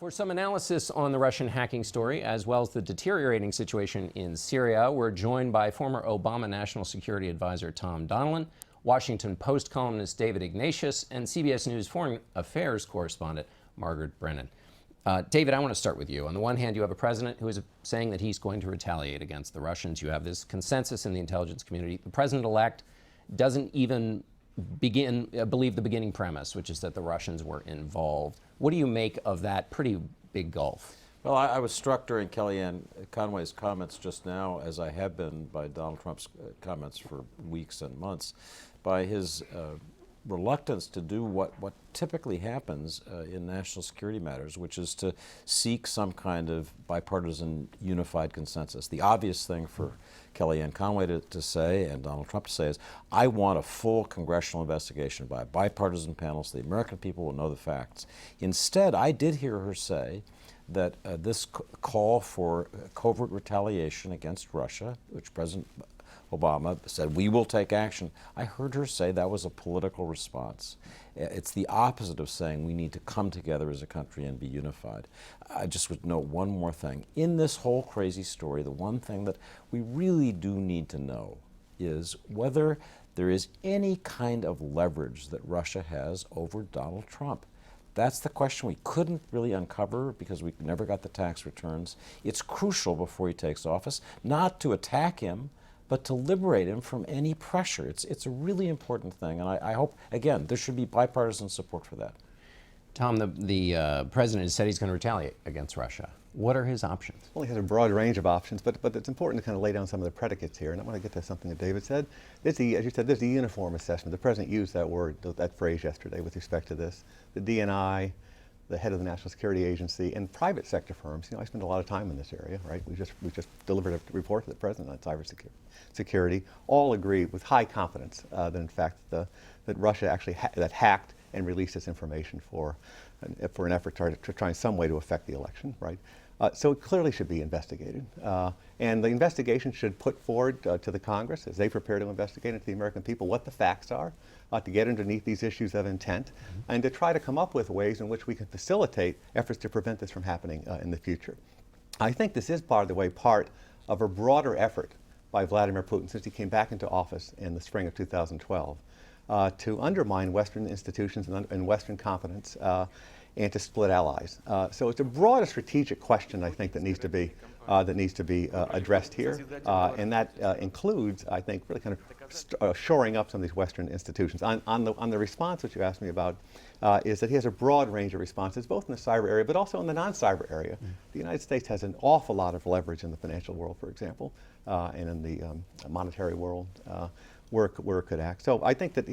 For some analysis on the Russian hacking story, as well as the deteriorating situation in Syria, we're joined by former Obama National Security Advisor Tom Donilon, Washington Post columnist David Ignatius, and CBS News Foreign Affairs correspondent Margaret Brennan. David, I want to start with you. On the one hand, you have a president who is saying that he's going to retaliate against the Russians. You have this consensus in the intelligence community. The president-elect doesn't even believe the beginning premise, which is that the Russians were involved. What do you make of that pretty big gulf? Well, I was struck during Kellyanne Conway's comments just now, as I have been by Donald Trump's comments for weeks and months, by his reluctance to do what typically happens in national security matters, which is to seek some kind of bipartisan unified consensus. The obvious thing for Kellyanne Conway to say and Donald Trump to say is, I want a full congressional investigation by a bipartisan panel so the American people will know the facts. Instead, I did hear her say that this call for covert retaliation against Russia, which President Obama said, we will take action. I heard her say that was a political response. It's the opposite of saying we need to come together as a country and be unified. I just would note one more thing. In this whole crazy story, the one thing that we really do need to know is whether there is any kind of leverage that Russia has over Donald Trump. That's the question we couldn't really uncover because we never got the tax returns. It's crucial before he takes office not to attack him, but to liberate him from any pressure. It's a really important thing, and I hope, again, there should be bipartisan support for that. Tom, the president has said he's going to retaliate against Russia. What are his options? Well, he has a broad range of options, but it's important to kind of lay down some of the predicates here, and I want to get to something that David said. As you said, there's a uniform assessment. The president used that phrase yesterday with respect to this. The DNI, the head of the National Security Agency, and private sector firms. You know, I spend a lot of time in this area, right? We just delivered a report to the president on cybersecurity. All agree with high confidence that in fact that Russia actually hacked and released this information for an effort to try in some way to affect the election, right? So it clearly should be investigated. And the investigation should put forward to the Congress, as they prepare to investigate, and to the American people, what the facts are, to get underneath these issues of intent, and to try to come up with ways in which we can facilitate efforts to prevent this from happening in the future. I think this is part of a broader effort by Vladimir Putin since he came back into office in the spring of 2012 to undermine Western institutions and Western confidence and to split allies. So it's a broader strategic question, I think, that needs to be addressed here, and that includes, I think, really kind of shoring up some of these Western institutions. On the response that you asked me about, is that he has a broad range of responses, both in the cyber area, but also in the non-cyber area. The United States has an awful lot of leverage in the financial world, for example, and in the monetary world. Where it could act. So I think that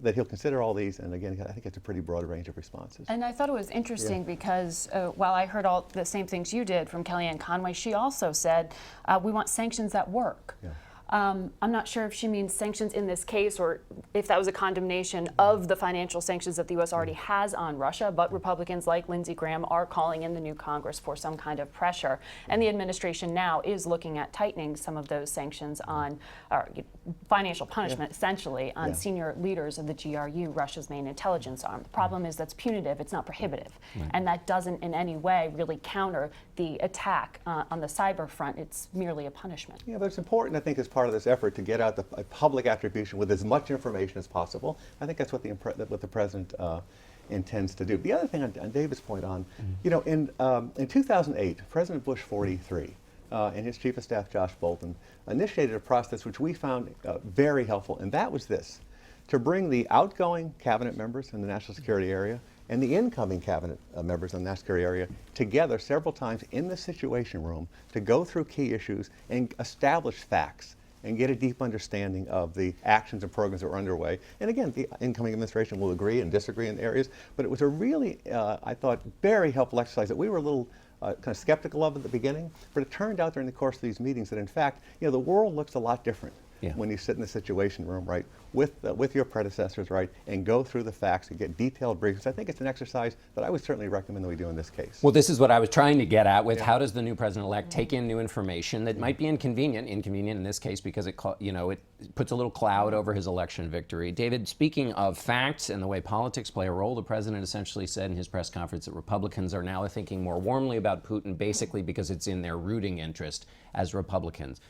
that he'll consider all these, and again, I think it's a pretty broad range of responses. And I thought it was interesting because while I heard all the same things you did from Kellyanne Conway, she also said, we want sanctions that work. Yeah. I'm not sure if she means sanctions in this case or if that was a condemnation of the financial sanctions that the U.S. already has on Russia, but Republicans like Lindsey Graham are calling in the new Congress for some kind of pressure. And the administration now is looking at tightening some of those sanctions on financial punishment, essentially, on senior leaders of the GRU, Russia's main intelligence arm. The problem is that's punitive, it's not prohibitive. And that doesn't in any way really counter the attack on the cyber front. It's merely a punishment. Yeah, but it's important, I think, as part of this effort to get out the public attribution with as much information as possible. I think that's what the president intends to do. The other thing on David's point on, you know, in 2008, President Bush 43 and his chief of staff, Josh Bolten, initiated a process which we found very helpful, and that was this: to bring the outgoing cabinet members in the national security area and the incoming cabinet members in the national security area together several times in the Situation Room to go through key issues and establish facts and get a deep understanding of the actions and programs that were underway. And again, the incoming administration will agree and disagree in areas, but it was a really, I thought, very helpful exercise that we were a little kind of skeptical of at the beginning, but it turned out during the course of these meetings that in fact, you know, the world looks a lot different when you sit in the Situation Room, right, with your predecessors, right, and go through the facts and get detailed briefs. I think it's an exercise that I would certainly recommend that we do in this case. Well, this is what I was trying to get at with how does the new president-elect take in new information that might be inconvenient in this case because it puts a little cloud over his election victory. David, speaking of facts and the way politics play a role, the president essentially said in his press conference that Republicans are now thinking more warmly about Putin basically because it's in their rooting interest as Republicans.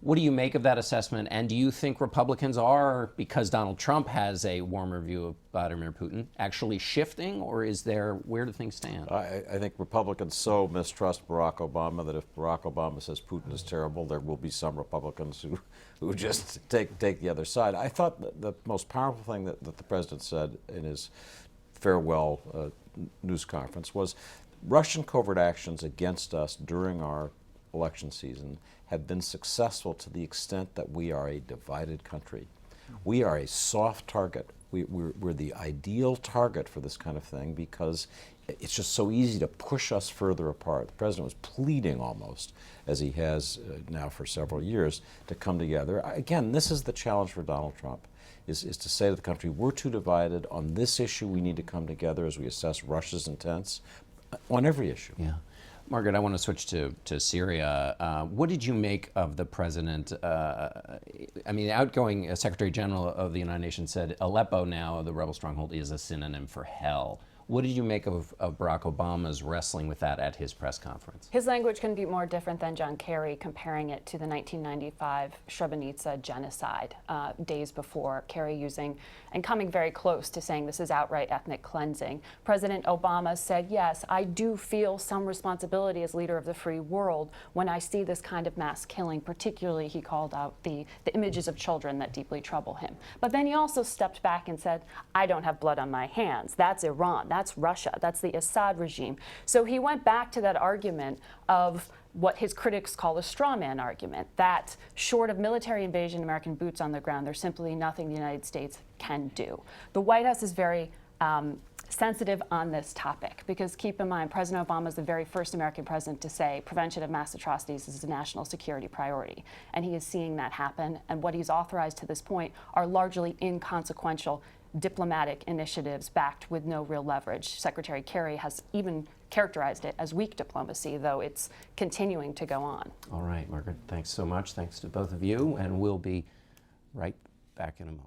What do you make of that assessment? And do you think Republicans are, because Donald Trump has a warmer view of Vladimir Putin, actually shifting, or where do things stand? I think Republicans so mistrust Barack Obama that if Barack Obama says Putin is terrible, there will be some Republicans who just take the other side. I thought that the most powerful thing that the president said in his farewell news conference was Russian covert actions against us during our election season have been successful to the extent that we are a divided country. We are a soft target. We're the ideal target for this kind of thing because it's just so easy to push us further apart. The president was pleading almost, as he has now for several years, to come together. Again, this is the challenge for Donald Trump, is to say to the country, we're too divided. On this issue, we need to come together as we assess Russia's intents on every issue. Yeah. Margaret, I want to switch to Syria. What did you make of the president? The outgoing Secretary General of the United Nations said Aleppo now, the rebel stronghold, is a synonym for hell. What did you make of Barack Obama's wrestling with that at his press conference? His language couldn't be more different than John Kerry, comparing it to the 1995 Srebrenica genocide days before, Kerry using and coming very close to saying this is outright ethnic cleansing. President Obama said, yes, I do feel some responsibility as leader of the free world when I see this kind of mass killing, particularly he called out the images of children that deeply trouble him. But then he also stepped back and said, I don't have blood on my hands. That's Iran. That's Russia. That's the Assad regime. So he went back to that argument of what his critics call the straw man argument, that short of military invasion, American boots on the ground, there's simply nothing the United States can do. The White House is very sensitive on this topic because keep in mind, President Obama is the very first American president to say prevention of mass atrocities is a national security priority. And he is seeing that happen. And what he's authorized to this point are largely inconsequential diplomatic initiatives backed with no real leverage. Secretary Kerry has even characterized it as weak diplomacy, though it's continuing to go on. All right, Margaret, thanks so much. Thanks to both of you, and we'll be right back in a moment.